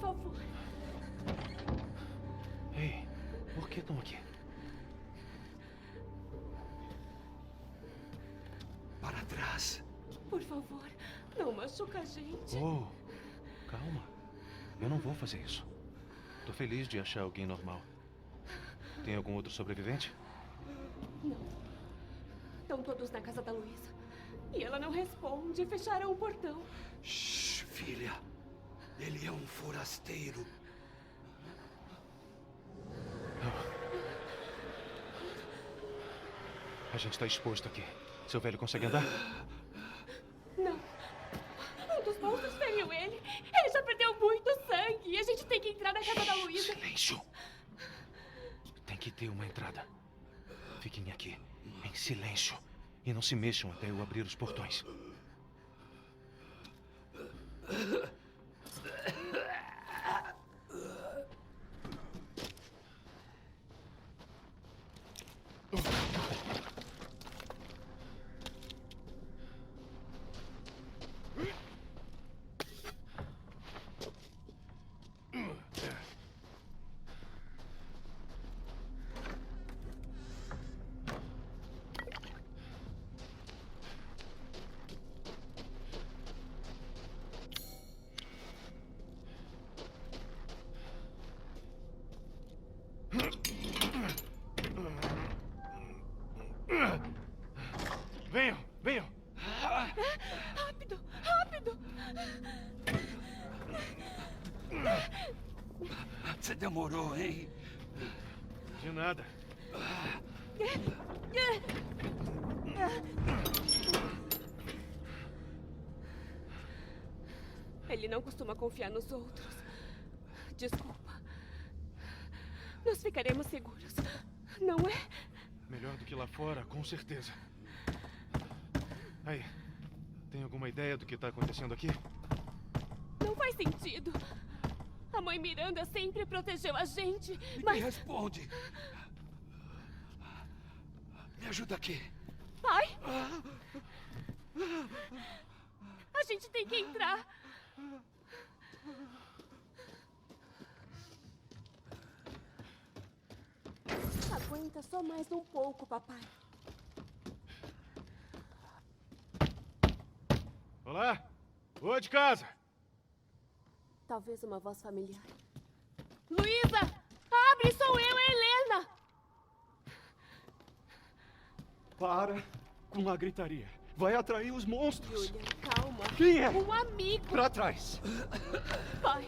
favor. Ei, por que estão aqui? Para trás. Por favor, não machuca a gente. Oh, calma. Eu não vou fazer isso. Tô feliz de achar alguém normal. Tem algum outro sobrevivente? Não. Estão todos na casa da Luísa. E ela não responde. Fecharam o portão. Shh, filha. Ele é um forasteiro. A gente tá exposto aqui. Seu velho consegue andar? Não. Um dos monstros feriu ele. Ele já perdeu muito sangue. E a gente tem que entrar na casa da Luísa. Silêncio! Tem que ter uma entrada. Fiquem aqui, em silêncio. E não se mexam até eu abrir os portões. Venham, venham! Rápido, rápido! Você demorou, hein? De nada. Ele não costuma confiar nos outros. Desculpa. Nós ficaremos seguros, não é? Melhor do que lá fora, com certeza. Aí, tem alguma ideia do que tá acontecendo aqui? Não faz sentido. A mãe Miranda sempre protegeu a gente, Me mas... responde. Me ajuda aqui. Pai? A gente tem que entrar. Aguenta só mais um pouco, papai. Olá! Ô, de casa! Talvez uma voz familiar. Luísa! Abre, sou eu, a Helena! Para com a gritaria. Vai atrair os monstros. Julia, calma. Quem é? Um amigo. Pra trás. Pai.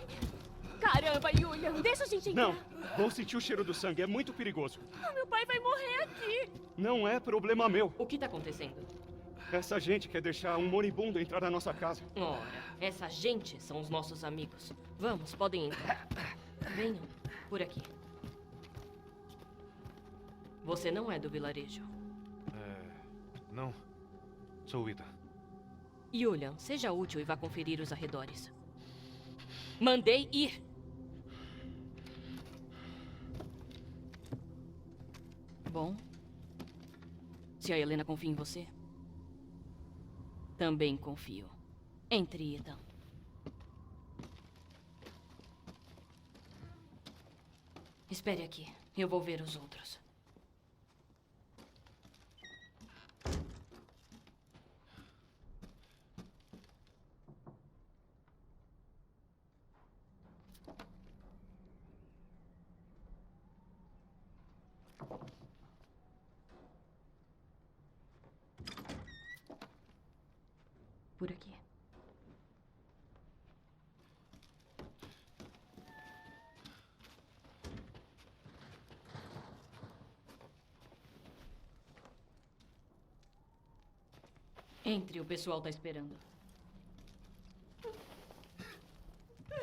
Caramba, Julia, deixa a gente entrar. Não, vão sentir o cheiro do sangue. É muito perigoso. Meu pai vai morrer aqui. Não é problema meu. O que tá acontecendo? Essa gente quer deixar um moribundo entrar na nossa casa. Ora, essa gente são os nossos amigos. Vamos, podem entrar. Venham, por aqui. Você não é do vilarejo. Não. Sou o Ethan. Julian, seja útil e vá conferir os arredores. Mandei ir. Bom. Se a Helena confia em você, também confio. Entre, Ethan. Espere aqui. Eu vou ver os outros. Por aqui. Entre, o pessoal tá esperando.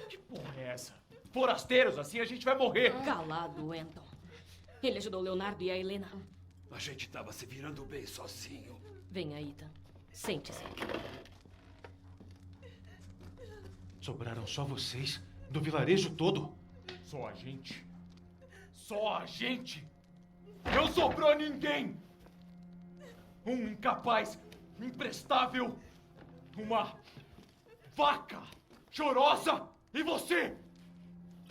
Que porra é essa? Forasteiros, assim a gente vai morrer. Calado, Anton. Ele ajudou o Leonardo e a Helena. A gente tava se virando bem sozinho. Venha, Ethan. Sente-se. Sobraram só vocês? Do vilarejo todo? Só a gente. Só a gente. Não sobrou ninguém. Um incapaz, imprestável, uma vaca chorosa e você.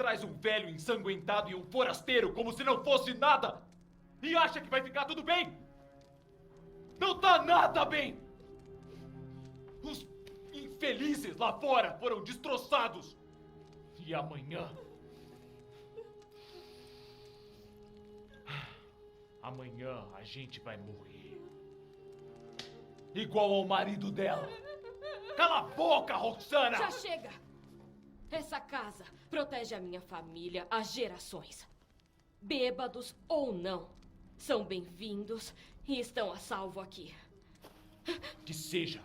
traz um velho ensanguentado e um forasteiro como se não fosse nada. E acha que vai ficar tudo bem. Não tá nada bem. Os infelizes lá fora foram destroçados. E amanhã... Amanhã a gente vai morrer. Igual ao marido dela. Cala a boca, Roxana! Já chega! Essa casa protege a minha família há gerações. Bêbados ou não, são bem-vindos e estão a salvo aqui. Que seja.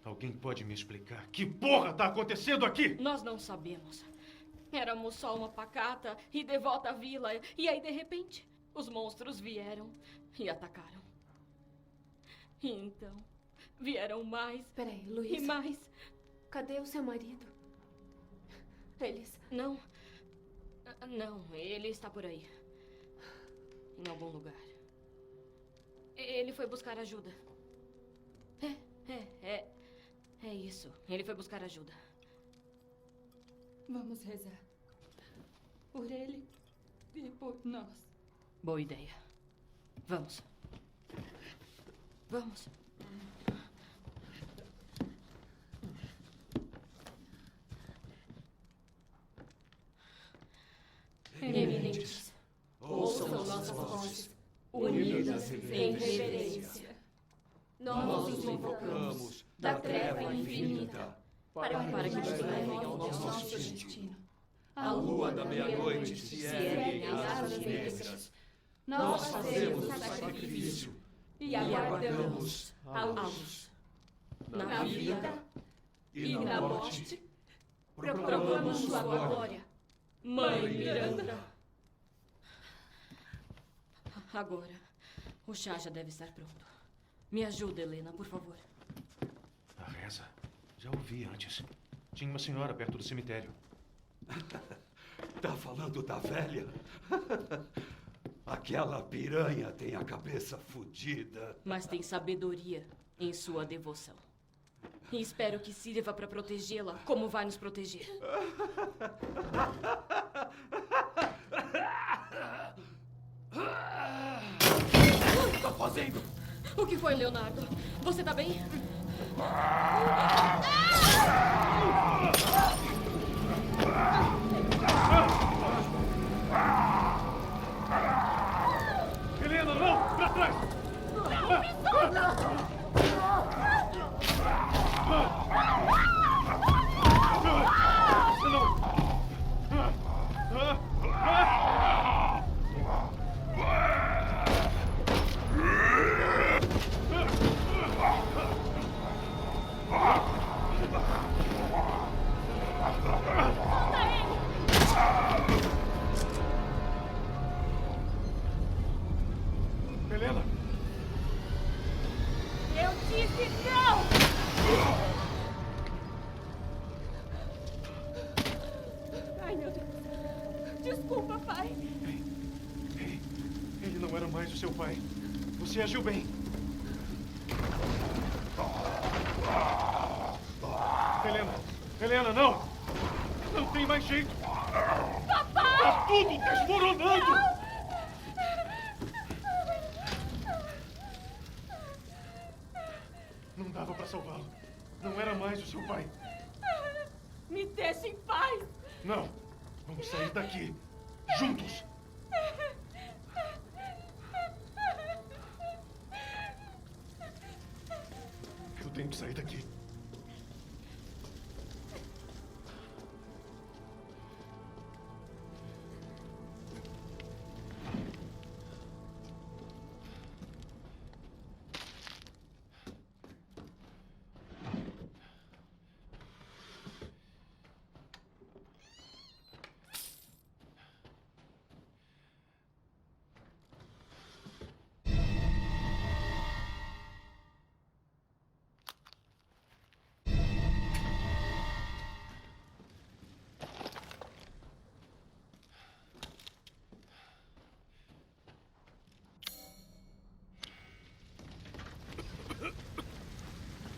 Alguém pode me explicar? Que porra tá acontecendo aqui? Nós não sabemos. Éramos só uma pacata e devota vila. E aí, de repente, os monstros vieram e atacaram. E então, vieram mais Peraí, e Luísa. mais. Cadê o seu marido? Eles... Não. Não, ele está por aí. Em algum lugar. Ele foi buscar ajuda. É isso. Ele foi buscar ajuda. Vamos rezar. Por ele e por nós. Boa ideia. Vamos. Vamos. Eminentes, ouçam nossas vozes, unidas em reverência. Nós os invocamos da treva infinita, Para que nos levem ao nosso destino. a lua da meia-noite se ergue em asas negras. Nós fazemos o sacrifício E aguardamos a luz. Na vida E na morte, proclamamos sua glória. Mãe Miranda. Agora, o chá já deve estar pronto. Me ajuda, Helena, por favor. A reza. Já ouvi antes. Tinha uma senhora perto do cemitério. Tá falando da velha? Aquela piranha tem a cabeça fodida. Mas tem sabedoria em sua devoção. E espero que sirva para protegê-la como vai nos proteger. O que tá fazendo? O que foi, Leonardo? Você tá bem? Helena, não! Pra trás! Helena! Eu disse não! Ai, meu Deus. Desculpa, pai. Ei, ele não era mais o seu pai. Você agiu bem. Helena! Helena, não! Não tem mais jeito! Papai! Tá tudo desmoronando! Não dava pra salvá-lo. Não era mais o seu pai. Me deixe em paz. Não! Vamos sair daqui. Juntos! Eu tenho que sair daqui.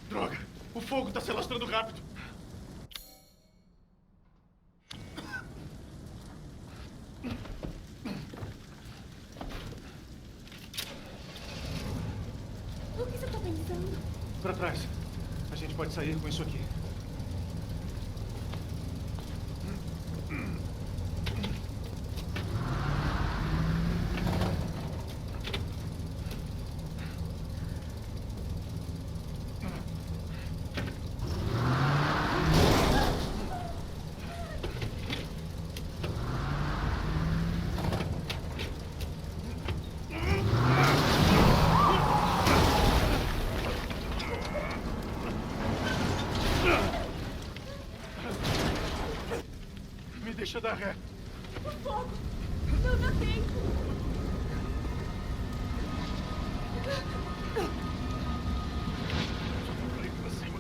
Droga! O fogo está se alastrando rápido. pra trás. A gente pode sair com isso aqui. Me deixa dar ré. O fogo! Não dá tempo! Ali pra cima.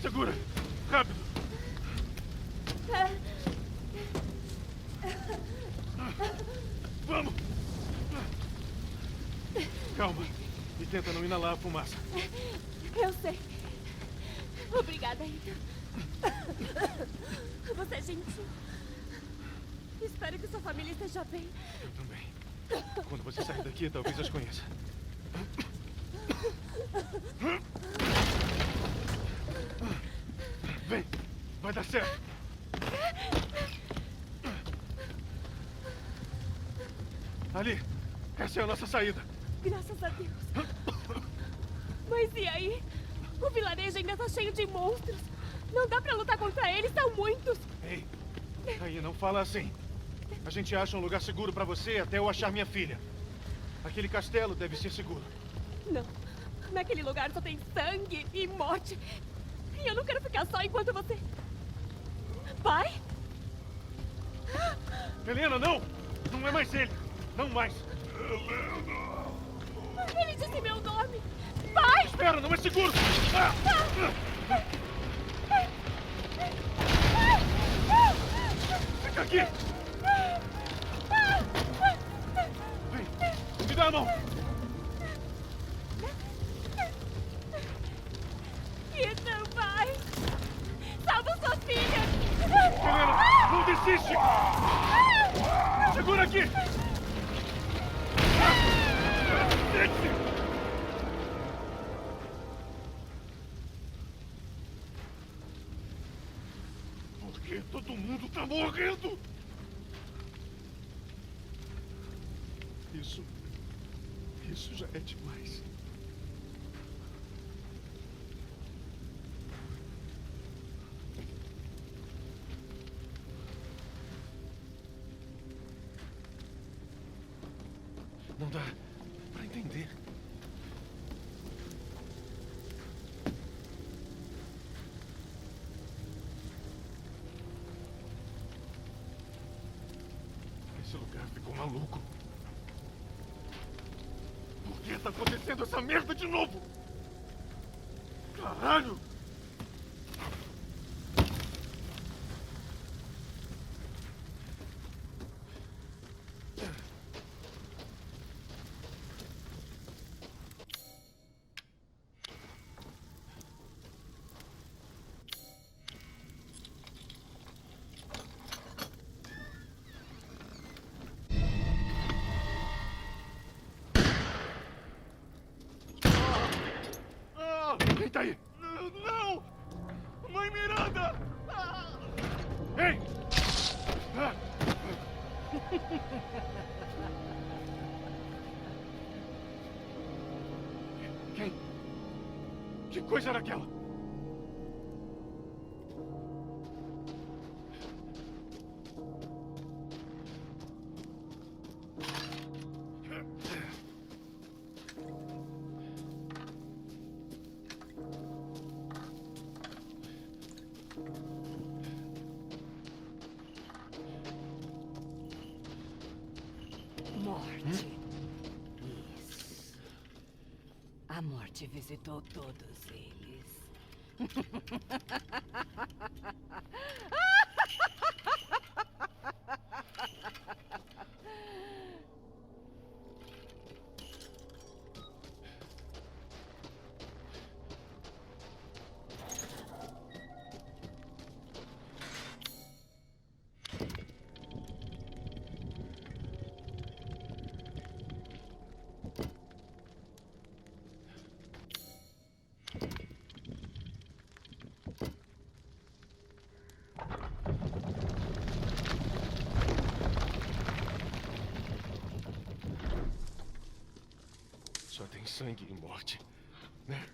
Segura! Rápido! Vamos! Calma. E tenta não inalar a fumaça. Eu sei. Obrigada, Ethan. Você é gentil. Espero que sua família esteja bem. Eu também. Quando você sair daqui, talvez as conheça. Vem! Vai dar certo! Ali! Essa é a nossa saída! Graças a Deus. Mas e aí? O vilarejo ainda tá cheio de monstros. Não dá pra lutar contra eles, são muitos. Ei! Aí, não fala assim. A gente acha um lugar seguro pra você até eu achar minha filha. Aquele castelo deve ser seguro. Não. Naquele lugar só tem sangue e morte. E eu não quero ficar só enquanto você... Pai? Helena, não! Não é mais ele! Não mais! Ele disse meu nome. Pai! Espera, não é seguro! Fica aqui! Vem! Me dá a mão! Ethan, pai! Salva sua filha! Helena, não desiste! Segura aqui! Desce! Por que todo mundo tá morrendo? Isso já é demais. Não dá pra entender. Esse lugar ficou maluco. Por que tá acontecendo essa merda de novo? Caralho! Quem tá aí? Não! Mãe Miranda! Ei! Quem? Que coisa era aquela? Morte. Isso. A morte visitou todos eles. sangue e morte, né?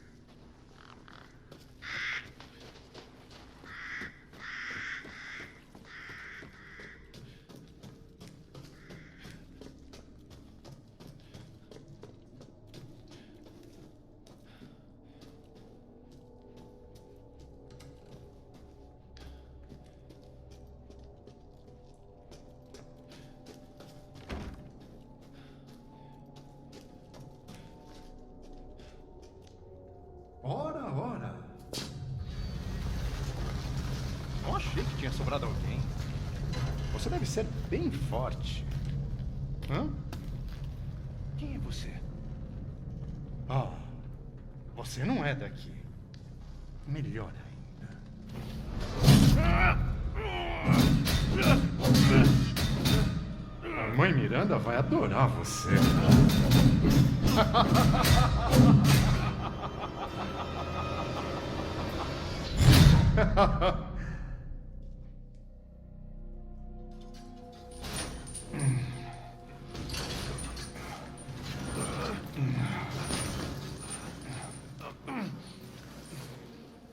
Ora, ora. Não achei que tinha sobrado alguém. Você deve ser bem forte. Hã? Quem é você? Ah, você não é daqui. Melhor ainda. A mãe Miranda vai adorar você.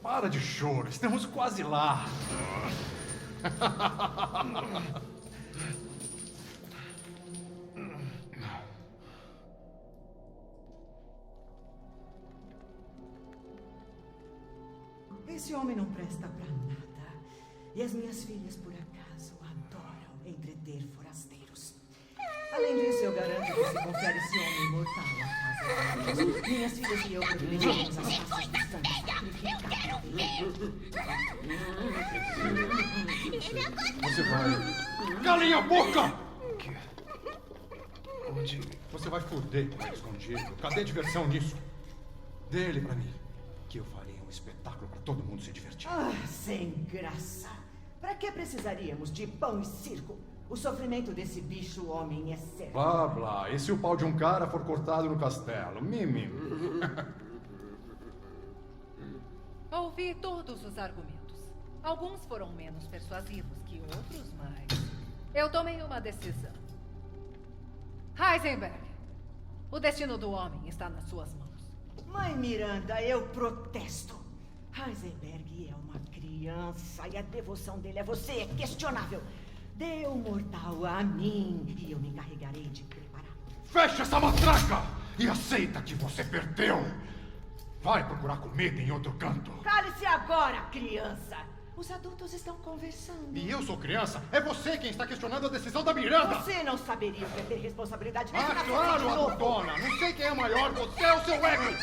Para de choro, estamos quase lá. Esse homem não presta pra nada. E as minhas filhas, por acaso, adoram entreter forasteiros. Além disso, eu garanto que se confiar esse homem imortal à casa deles, minhas filhas e eu privilegiamos as taças de sangue sacrificado dele. Você vai... Calem a boca! Onde? Você vai foder com ele escondido. Cadê a diversão nisso? Dê ele pra mim, que eu farei um espetáculo pra todo mundo se divertir. Ah, sem graça. Pra que precisaríamos de pão e circo? O sofrimento desse bicho homem é sério. Blá, blá. E se o pau de um cara for cortado no castelo? Mimi. Ouvi todos os argumentos. Alguns foram menos persuasivos que outros, mas eu tomei uma decisão. Heisenberg, o destino do homem está nas suas mãos. Mãe Miranda, eu protesto. Heisenberg é uma criança e a devoção dele a você é questionável. Dê o mortal a mim e eu me encarregarei de preparar. Fecha essa matraca e aceita que você perdeu. Vai procurar comida em outro canto. Cale-se agora, criança. Os adultos estão conversando. E eu sou criança? É você quem está questionando a decisão da Miranda. Você não saberia o que é ter responsabilidade. Ah, claro, adultona. Não sei quem é maior, você ou seu ego.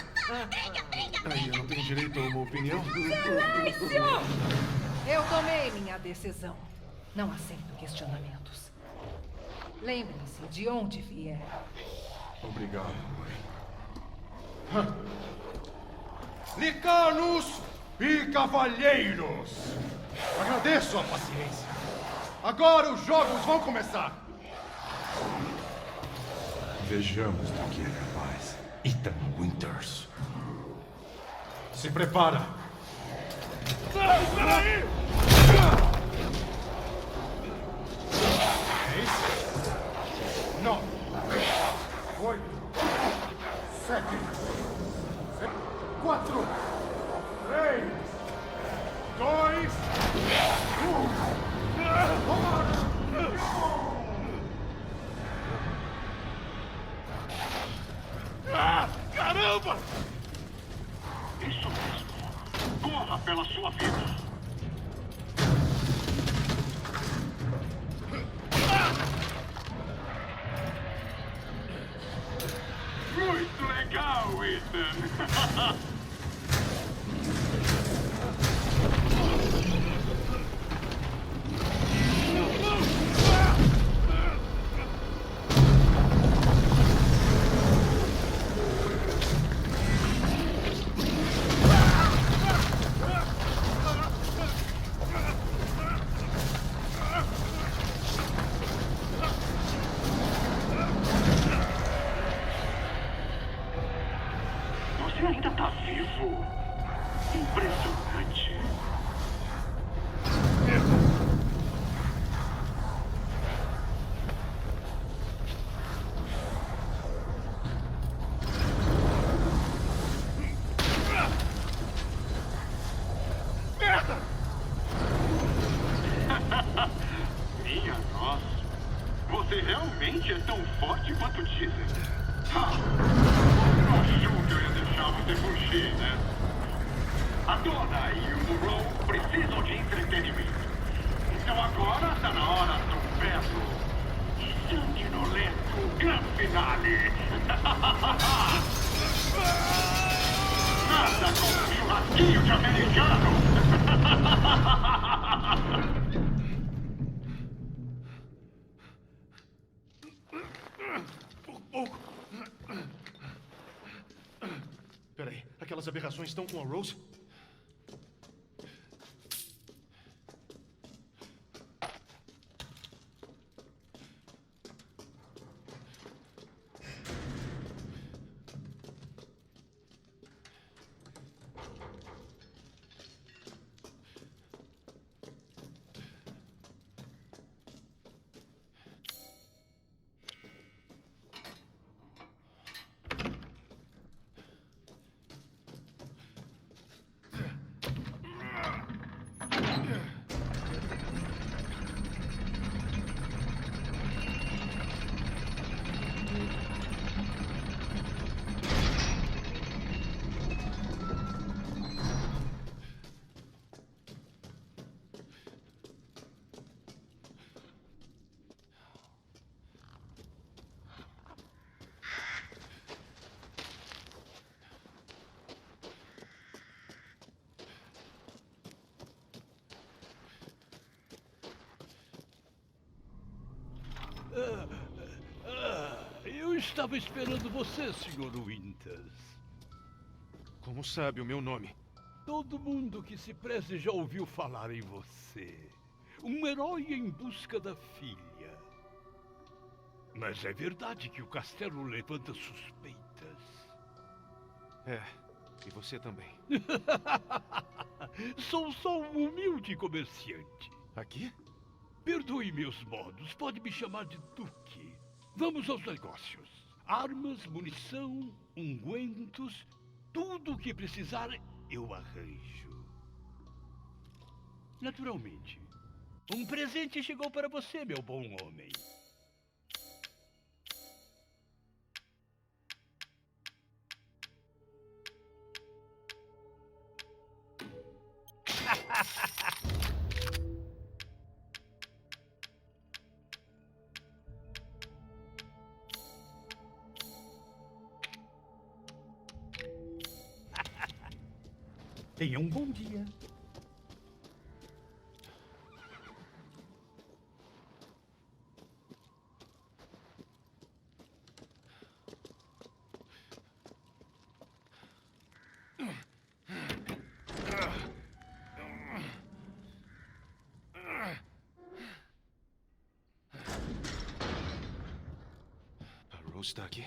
Aí, eu não tenho direito a uma opinião? Silêncio! Eu tomei minha decisão. Não aceito questionamentos. Lembrem-se de onde vieram. Obrigado, mãe. Licanos e cavalheiros! Agradeço a paciência. Agora os jogos vão começar. Vejamos do que é capaz Ethan Winters. Se prepara. Peraí! 9, 8, 7, 4, 3, 2, 1. Ah, caramba! Isso mesmo. Corra pela sua vida. Muito legal, Ethan. Você ainda tá vivo. Impressionante. realmente é tão forte quanto dizem. Não achou que eu ia deixar você fugir, né? A Donna e o Monroe precisam de entretenimento. Então agora tá na hora do belo e sanguinolento grande finale. Nada como um churrasquinho de americano. Peraí, aquelas aberrações estão com a Rose? Eu estava esperando você, Sr. Winters. Como sabe o meu nome? Todo mundo que se preze já ouviu falar em você. Um herói em busca da filha. Mas é verdade que o castelo levanta suspeitas. É, e você também. Sou só um humilde comerciante. Aqui? Perdoe meus modos, pode me chamar de Duque. Vamos aos negócios. Armas, munição, ungüentos, tudo o que precisar eu arranjo. Naturalmente. Um presente chegou para você, meu bom homem. Tenha um bom dia. A Rose está aqui?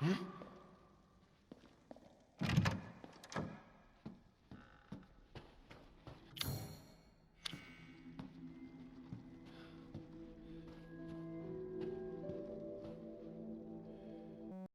Hum?